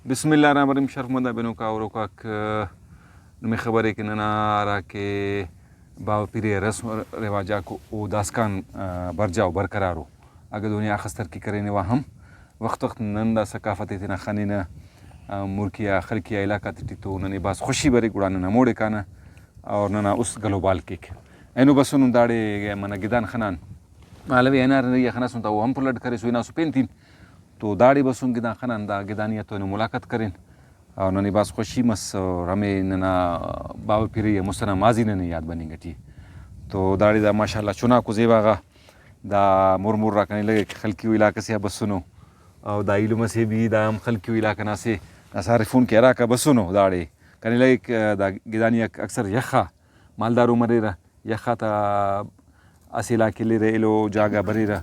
बिस्मिल्लाहिर्रहमानिर्रहीम शर्फ मदा बेनो का और का में खबर है कि नना के बाव पीरे रस्म रिवाजा को ओ दास्कान बरजाओ बरकरारो अगर दुनिया खस्तर की करें वह हम वक्त वक्त नंदा सकाफत इतना खानी न मुर्किया खलकिया इलाका तिटी तो उन्होंने बस खुशी बरे गुड़ाना न मोड़े काना और नना उस ग्लोबल केक एनु बसुन दाड़े मना गिदान खनान मालवी एनआर या खना सुनता वो हम पुलट करे सुइना सुपेंतीन तो दाड़ी बसुन गिदा खनान दा गिदानिया तो मुलाकात करें और ननी बास खुशी मस और हमें नना बाबा फिर मुसना माजी ने याद बनी गटी तो दाड़ी दा माशाल्लाह चुना को जेबागा दा मुरमुर रखने लगे खलकी इलाके से बसुनो और दा इलुम से भी दा हम खलकी इलाके ना से सारे फोन के का बसुनो दाड़ी करने लगे दा गिदानिया अक्सर यखा मालदारू मरेरा यखा ता असिला के लिए रेलो जागा बरेरा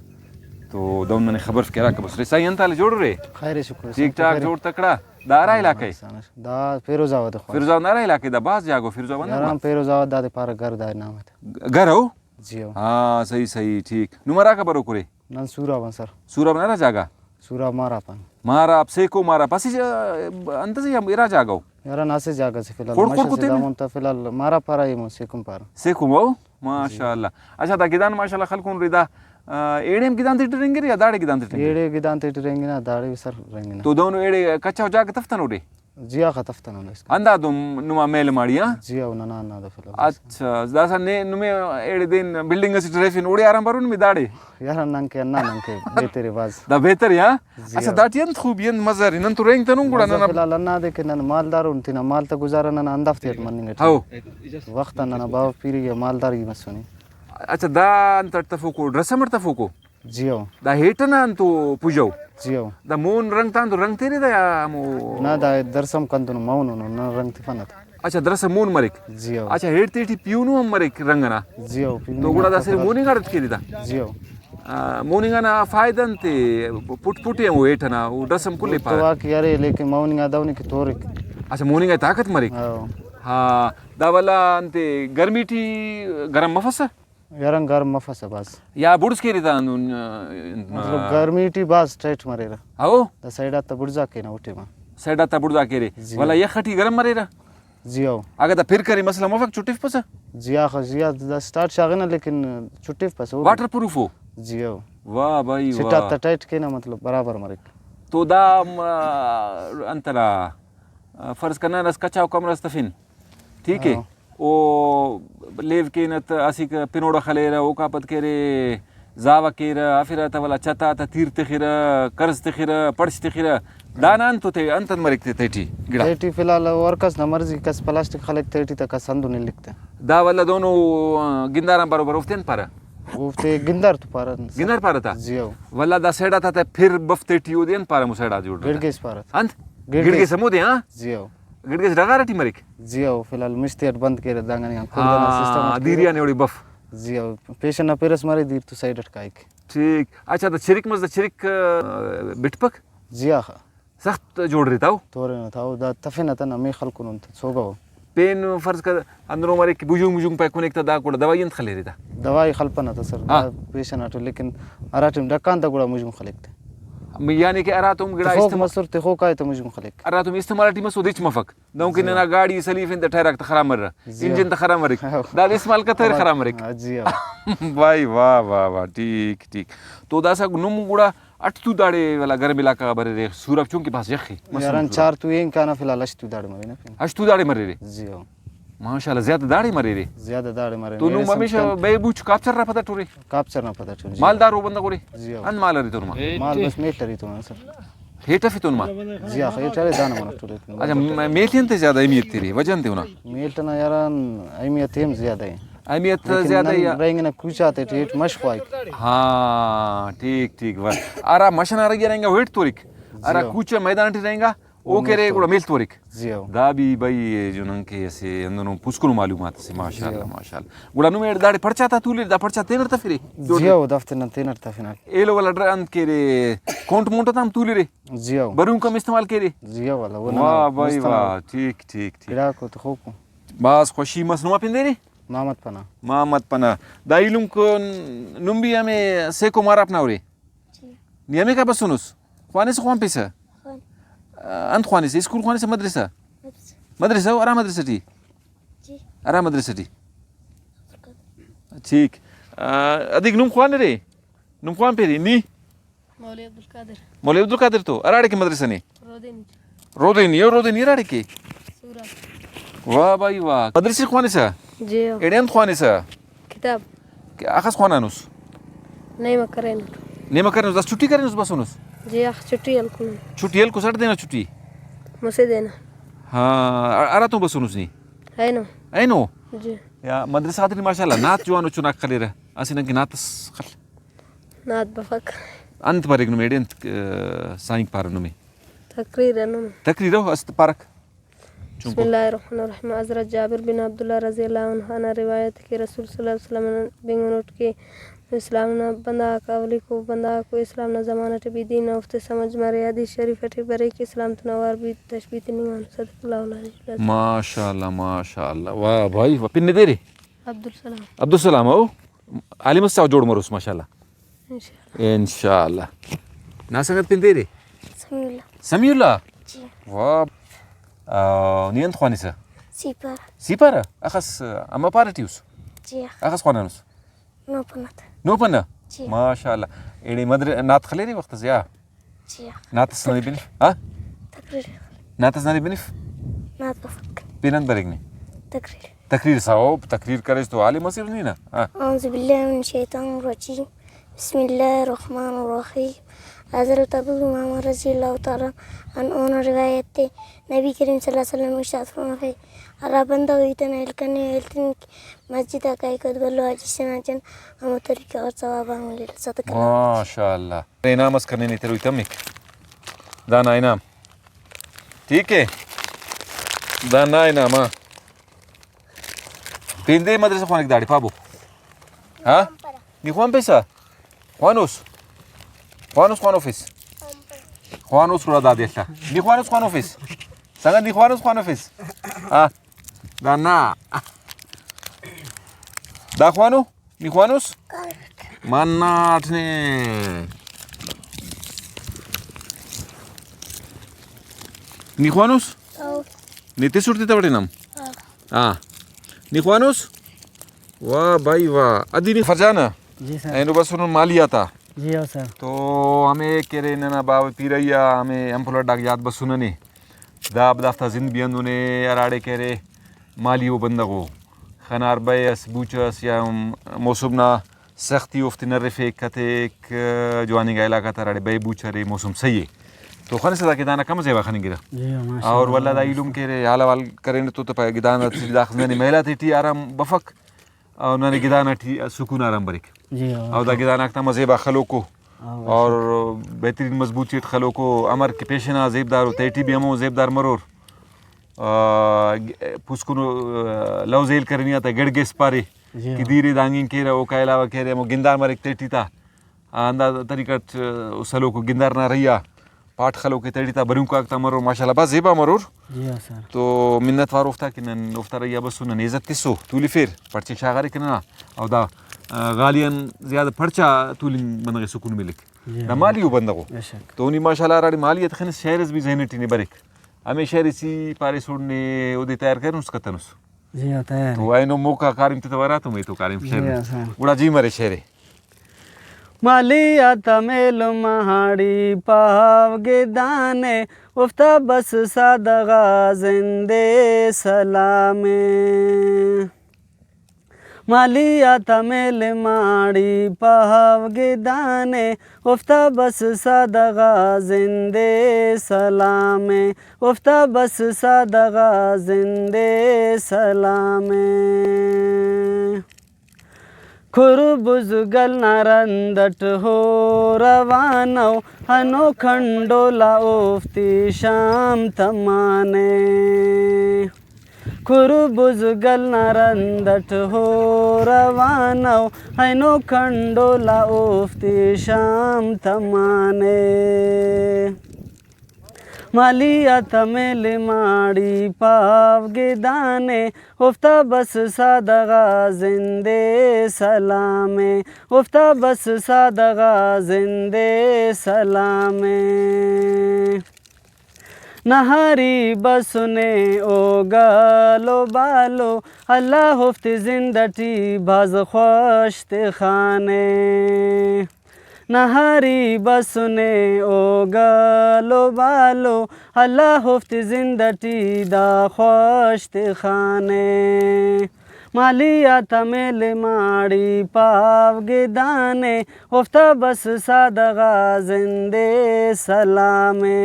तो दोनों ने खबर करा का बस सही अंताले जोड़ रहे खैर शुक्र ठीक ठाक जोड़ तकड़ा दारा इलाके दा फिरोजाबाद फिरोजाबाद नारा इलाके दा बास जागो फिरोजाबाद यार हम फिरोजाबाद दादे पार घर दा नाम है घर हो जी हो हाँ सही सही ठीक नुमरा का बरो करे नन सूरावन सर सूरब नारा जागा सूरा मारापन मारा आप से को मारा पासी अंत से हम इरा जागो यार नासे जागा से फिलहाल कोड़ कोड़ कुते दामन तो फिलहाल मारा पारा ही मुसेकुम पार सेकुम हो माशाल्लाह अच्छा दा गिदान माशाल्लाह खलकुन रिदा एड़ेम गिदान ते ट्रेंगे या दाड़े गिदान ते ट्रेंगे एड़े गिदान ते ट्रेंगे ना दाड़े सर रेंगे ना तो दोनों एड़े कच्चा जाके तफ्तन उड़े जिया खतफ्ता ना इसका अंदा तुम नुमा मेल माड़िया जिया ना ना ना फिलहाल अच्छा दासा ने नुमे एड़े दिन बिल्डिंग से ट्रेफिन उड़े आराम बरुन में दाड़े यार नंके बेहतरी बाज दा बेहतर या अच्छा दाटियन खूब यन मजर नन तो रेंग तनु गुड़ा ना फिलहाल ना देखे ना मालदार उनती ना माल तो गुजारा ना अंदाफ थे मनिंग हो वक्त ना बाबा पीरी या मालदार की मसुनी अच्छा दा अंतर तफुको ड्रेसमर तफुको जियो दा हेटना अंतो पुजो जियो दा मोन रंग तांदो रंग तेरे दा या मो ना दा दरसम कंतु मौन ना रंग तिफनत अच्छा दरस मोन मरिक जियो अच्छा हेट तेटी पियुनु हम मरिक रंगना जियो तो गुड़ा दा से मोनी गाड़त केरी दा जियो मोनिंगा ना फायदन ते पुट वो हेटना वो ड्रेसम कुले तो आ कि यार लेकिन मौनिंगा दावनी की तोरे अच्छा मोनिंगा ताकत मरिक हाँ दा वाला अंते गर्मी टी गरम मफसा यार गरम मफसा बस या बुड्स केरी दा मतलब गर्मी टी बस टाइट मरेरा आओ दा साइड आता बुड़जा के ना उठे मा साइड आता बुड्जा केरे वाला ये खटी गरम मरेरा जियो अगर दा फिर करी मसला मफक छुट्टी पसा जिया खजिया दा स्टार्ट शागे ना लेकिन छुट्टी पस वाटर प्रूफ हो जियो वाह भाई वाह सिटा ता टाइट के ना मतलब बराबर मरे तो दा अंतरा फर्ज करना रस कच्चा कम रस्तफिन ठीक है ओ लेव के नत असिक पिनोड़ा खलेरा ओ कापत केरे जावा केरा फिर तवला चता ता तीर तखिरा कर्ज तखिरा पड़स तखिरा दानान तो ते अंतन मरिक ते टी गिड़ा तेटी फिलहाल वर्कस न मर्जी कस प्लास्टिक खलक तेटी तक संदु नहीं लिखते दा वाला दोनों गिंदारा बरोबर उफ्तेन पारा वो ते गिंदार तो पारा गिंदार पारा था जियो वाला दा सेड़ा था ते फिर बफ्ते टी ओदियन पारा मुसेड़ा जोड़ गिड़गेस पारा अंत गिड़गे समुदे हां जियो गिड़गे डगारा टी मरिक जियो फिलहाल मिस्टेट बंद करे दांगनी खुलना सिस्टम दीरिया ने ओडी बफ जियो पेशेंट ना पेरस मारे दीर तो साइड अटकाइक ठीक अच्छा द छिरिक मज द छिरिक बिटपक जिया सख्त जोड़ रही था तोरे ना था दा तफिना तना मे खलकुन सोगा पेन फर्ज का अंदरों मारे की बुजुंग पे कोने एक दा कोड़ा दवाई खले रही था दवाई खलपना था सर पेशेंट आटो लेकिन अराटम डकान दा गुड़ा मुझे खलेकते यानी कि अरा तुम गिड़ा इस्तेमाल मसर ते हो काय तो मुझे खलेक अरा तुम इस्तेमाल टी मसो दिच मफक दो कि ना गाड़ी सलीफ इन ठहरक त खराब मर इंजन त खराब मर दा इस्तेमाल का तर खराब मर जी भाई वाह वाह वाह ठीक ठीक तो दासा नुम गुड़ा अटतू दाड़े वाला गर्म इलाका बरे रे सूरब चूंकि पास यखी यारन चार तू एक काना फिलहाल अष्टू दाड़े मरे ना अष्टू दाड़े मरे रे जी माशाल्लाह ज्यादा दाड़े मरे रे ज्यादा दाड़े मरे तो नु हमेशा बेबुच कापचर ना पता टोरे कापचर ना पता टोरे मालदार बंदा कोरे जी अन माल रे तुरमा माल बस मेटरी तो सर हेटा फि तुनमा जी हेटा रे दाना मना टोरे अच्छा मेलियन ते ज्यादा अहमियत तेरी वजन ते ना मेलटना यारन अहमियत हम ज्यादा है अहमियत ज्यादा है रहेंगे ना कुछ आते टेट मशवाई हाँ ठीक ठीक वाह अरा मशना रह रहेगा वेट तोरिक अरा कुछ मैदान टी रहेगा ओ करे गुड़ा मेल तोरिक जियो दा भी भाई जो नंग के ऐसे अंदरों पुस्कुल मालूमात से माशाल्लाह माशाल्लाह गुड़ा नु मेड दाड़े पड़चा था तूले दा पड़चा तेनर था फिरे जियो दफ्तर न तेनर था फिर एलो वाला ड्रन के रे काउंट मोंटा ताम तूले रे जियो बरूं कम इस्तेमाल के रे जियो वाला वो वाह भाई वाह ठीक ठीक ठीक किड़ा को तो खो को बस खुशी मसनुआ पिंदे रे मामत पना दाइलुम को नुम्बिया में से को मार अपना रे नियमे का बसुनुस खाने से कौन पैसा أنت خوانيسة سكول خوانيسة مدرسة مدرسة وأرا مدرستي أرا مدرستي ठीक अधिक नुम خوان रे नुम خوان पेरी नी मौलवी अब्दुल कादिर तो अराड़े के मदरसे ने रोदेनी अराड़े के वाह भाई वाह मदरसे خوانيسة जी एडेन خوانيسة किताब आखस خوانانوس नहीं मकरेन नेमा करनोस दस छुट्टी करनोस बसोनोस जी अख छुट्टी अलकुन छुट्टी एल को सट देना छुट्टी मुझे देना हाँ अरा तो बसोनोस नी है ना أي نو जी يا مدرسة هذه ما شاء الله نات جوانو شناك خليره أسينا ناتس خل नात बफक أنت بارك نمي أنت ساينك بار نمي تقرير أنه تقريره أست بارك بسم الله الرحمن الرحيم حضرت جابر بن عبد الله رضی اللہ عنہ نے روایت کی رسول صلی اللہ علیہ وسلم بنگنوٹ کے اسلام نہ بندہ قولی کو بندہ کو اسلام نہ زمانہ بھی دین افت سمجھ مارے حدیث شریف ہے برے کہ اسلام تنوار بھی تشبیہ نہیں صدق اللہ علیہ ما شاء الله واہ भाई وپن نديري عبد السلام أو علي مسا جوड़ مروس ما شاء الله ان شاء الله ناس قد بن ديري سمي الله जी واہ نين خوانيسة سيبر سيبارة أخس أما بارتيوس जी أخس خوانانوس نو پنات نو بنا जी ما شاء الله إيه مدر نات خليري وقت زيا जी نات سنادي بنف ها تقرير نات سنادي بنف नात बफक بينان بريقني تقرير تقرير صواب تقرير كريس تو عالي مصير نينا ها أعوذ بالله من الشيطان الرجيم بسم الله الرحمن الرحيم حضرت ابو امامہ رضی اللہ تعالیٰ عنہ روایت ہے نبی کریم صلی اللہ علیہ وسلم ارشاد فرماتے ارا بندہ ویتن الکنے التن مسجد کا ایک بلو اجسنا جن ہم طریقہ اور ثواب عمل صدق ما شاء الله ينام اسكنني تروي تمك دانا ينام ठीक है दाना ينام ها بيندي مدرسة خوانك داري بابو ها ني خوان بيسا خوانوس خوان اوفيس خوانوس رو دادي الله ني خوانوس خوان اوفيس سانغا ني خوانوس خوان اوفيس ها دانا دا خوانو ني خوانوس مناتني ني خوانوس نيتي سورتي تبرينام ني خوانوس वाह भाई वाह अदीनी फरजाना जी सर एनो बस उन्होंने मालिया था जी हाँ सर तो हमें कह रहे ना बाब पीरैया हमें एम्प्लॉय डाक याद बस सुनने दाब दाफ्ता जिंद बियन उन्हें अराड़े कह रहे मालियो बंदगो खनार बैस बूचस या मौसम ना सख्ती उफ्ती नरफे कते जवानी का इलाका था अराड़े बै बूचरे मौसम सही है तो खाने से दाके दाना कम से वाखने गिरा जी हाँ माशाल्लाह और वल्ला दाइलुम कह रहे हाला वाल करें तो पाए गिदाना दाखने महिला थी आराम बफक और उन्होंने गिदाना थी सुकून आराम बरिक जी हाँ और दा गिदाना का मज़ेबा खलो को और बेहतरीन मजबूतियत खलो को अमर के पेशना जेबदार तैटी भी हमो जेबदार मरोर पुस्कुन लवजेल करनी आता गड़गेस पारे कि धीरे दांगिंग के रहा वो का अलावा कह रहे मो गिंदार मरिक तैटी था अंदा तरीका उसलो को गिंदार ना रहिया पाठ खलो के तैटी था बरूं का मरोर माशाल्लाह बस जेबा मरोर जी हाँ सर तो मिन्नत वार उफ्ता कि नन उफ्ता रहिया बस सुनन इज्जत किसो तूली फिर पर्चे शागारे किना और दा गालियन ज़्यादा पर्चा तूलिंग बनगे सुकून मिलक दा मालियो बंदगो बेशक तो उन्हीं माशाल्लाह राड़ी मालियत खन शहरस भी जहनटी ने बरिक हमें शहर इसी पारे छोड़ने उदे तैयार कर उसका तनुस जी हाँ तैयार तो आइनो मौका कारिम ते वरा तो मैं तो कारिम जी शहर हाँ सर उड़ा जी मरे शहरे मालिया तमेल महाड़ी पावगे दाने उफ्ता बस सादगा जिंदे सलामे मालिया तमेल माड़ी पावगे दाने उफ्ता बस सादगा जिंदे सलामे उफ्ता बस सादगा जिंदे सलामे खुरबुजुगल नारंदट हो रवानो हनो खंडोला उफ्ती शाम तमाने खुरबुजुगल नारंदट हो रवानो हनो खंडोला उफ्ती शाम तमाने मालिया तमेल माड़ी पावगे दाने उफ्ता बस सादगा जिंदे सलामे उफ्ता बस सादगा जिंदे सलामे नहारी बसुने ओ गालो बालो अल्लाह हुफ्त जिंदटी बाज ख्वाश्त खाने नहारी बसुने ओ गालो बालो अल्लाह हुफ्त जिंदटी दा ख्वाश्त खाने मालिया तमेल माड़ी पावगे दाने उफ्ता बस सादगा जिंदे सलामे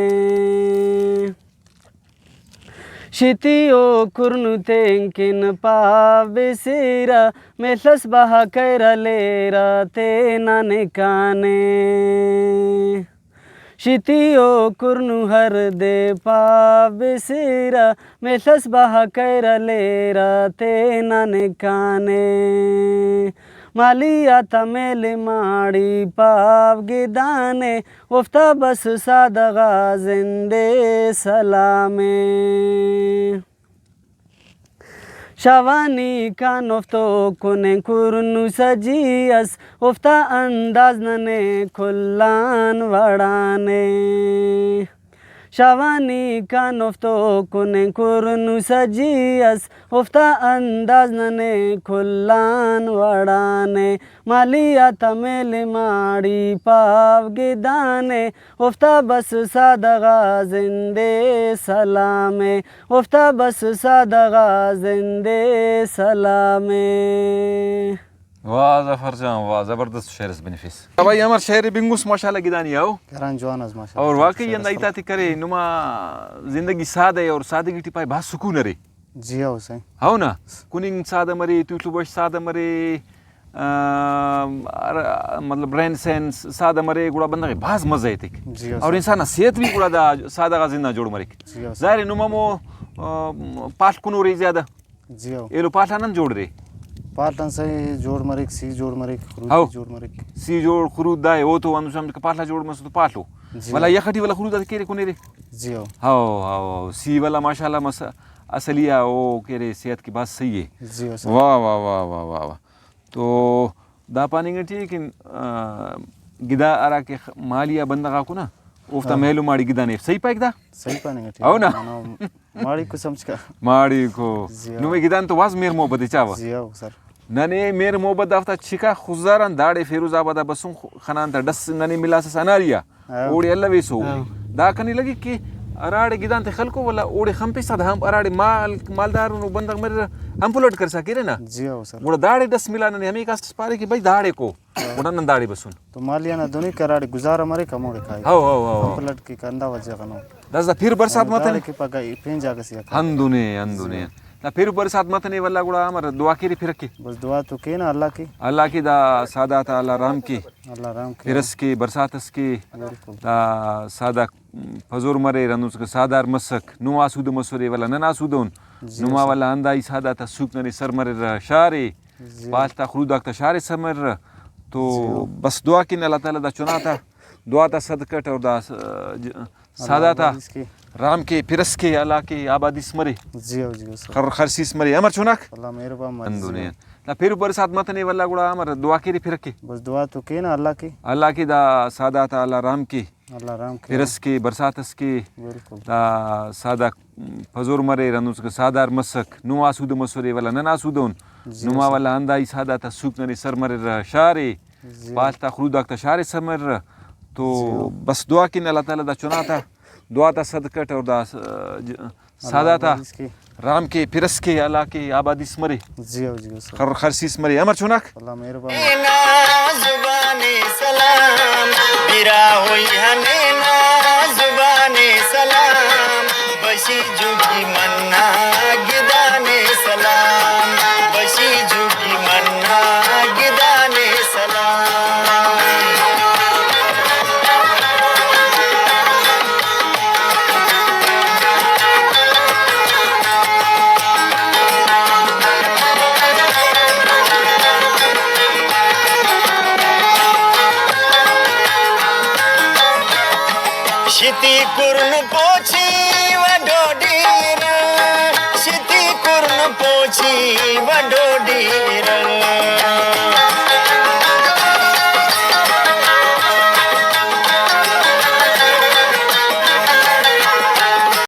शितियो कुर्नु तेंकिन पावे सीरा मेलस बहा कैरा लेरा ते नाने काने शितियो कुर्नु हर दे पावे सीरा मेलस बहा कैरा लेरा ते नाने काने मालिया तमेल माड़ी पावगे दाने उफ्ता बस सादगा जिंदे सलामे शवानी का नफ्तो कुने कुरनु सजियस उफ्ता अंदाज नने खुल्लान वड़ाने शवानी का नफ्तो कुने कुरनु सजियस उफ्ता अंदाज नने खुल्लान वड़ाने मालिया तमेल माड़ी पावगे दाने उफ्ता बस सादगा जिंदे सलामे उफ्ता बस सादगा जिंदे सलामे। वाह जफर जान वाह ज़बरदस्त शेर बेनिफिस भाई हमार शेर बिंगुस माशाल्लाह गिदानी आओ करान जवान आज माशाल्लाह और वाकई यंदा इताती करे नुमा जिंदगी सादे और सादगी टिपाई बा सुकून रे जी हाँ सही हो ना कुनिंग सादा मरे तुतु बश सादा मरे मतलब ब्रेन सेंस सादा मरे गुड़ा बंदा के बाज मजा येते जी हाँ और इंसान सेहत भी गुड़ा दा सादा का जिंदा जोड़ मरे जी हाँ जाहिर नुमा मो पाठ कुनो रे ज्यादा जी हाँ ये लो पाठ आनंद जोड़ रे पाटन से जोड़ मरिक सी जोड़ मरिक हाउ जोड़ मरिक सी जोड़ खुरूद दाए वो तो अनुसार का पाठला जोड़ मस तो पाठ लो वाला यखटी वाला खुरूद के रे कोने रे जी हाँ हाउ हाउ सी वाला माशाल्लाह मस असलिया वो के रे सेहत की बात सही है जी हाँ वाह वाह वाह वाह वाह वाह तो दा पानी ठीक गिदा आरा के मालिया बंदा को ना उफ्ता मेलू माड़ी गिदा ने सही पाइक दा सही पानी ठीक हो ना माड़ी को समझ का माड़ी को नुमे गिदान तो वाज मेर मोहब्बत चावा जी हाँ सर नने मेर मोहब्बत दाफ्ता छिका खुजारन दाड़े फिरोजाबाद बसुं खनान ता डस नने मिला से सनारिया ओड़े अल्लाह वेसो दा कनी लगी कि अराड़े गिदान ते खलको वाला ओड़े हम पे साधा हम अराड़े मालदार नु बंदा मेरे हम पुलट कर सके रे ना जी हाँ सर मोड़ा दाड़े डस मिला नने हमें कास्ट पारे कि भाई दाड़े को मोड़ा नन दाड़े बसुन तो मालिया ना दोनी कराड़े गुजारा मरे कमोड़े खाई हाउ हाउ हाउ पलट के कंदा वजह कनो दस फिर बरसात मत ने के पगा पेन जाके सिया अंदुने ना फिर बरसात मत ने वाला गुड़ा हमर दुआ की फिर के बस दुआ तो के ना अल्लाह की दा सादा ताला राम की अल्लाह राम के फिरस की बरसातस की दा सादा फजूर मरे रनुस के सादार मसक नुआ सुद मसुरे वाला नना सुदोन नुमा वाला अंदाई सादा ता सुक ने सर मरे शारे पास्ता खुदा ता शारे समर तो बस दुआ की अल्लाह ताला दा चुना था दुआ ता सदकट और दा सादा था राम के फिरस के अल्लाह के आबादी स्मरे जी हो खरसी स्मरे अमर चुनाक अल्लाह मेहरबान अंदुने ना फिर बरसात मत ने वाला गुड़ा अमर दुआ की फिर के बस दुआ तो के ना अल्लाह की दा सादा ता अल्लाह राम की अल्लाह राम के फिरस के बरसातस के बिल्कुल दा सादा फजूर मरे रनुस के सादार मसक नुआ सुद मसुरे वाला नना सुदोन नुमा वाला अंदाई सादा ता सुक ने सर मरे शारे पास्ता खुदा ता शारे समर तो बस दुआ की अल्लाह ताला दा चुना था दुआ ता सदकट और दा सादा था राम के फिरस के अल्लाह के आबादी स्मरे जी हो खरसी स्मरे अमर चुनाक अल्लाह मेहरबान जुबानी सलाम गिरा हुई हने ना जुबानी सलाम बशी झुकी मन्ना गिदाने सलाम बशी झुकी मन्ना गिदाने सलाम शिती कुर्न पोची वडोडीर शिती कुर्न पोची वडोडीर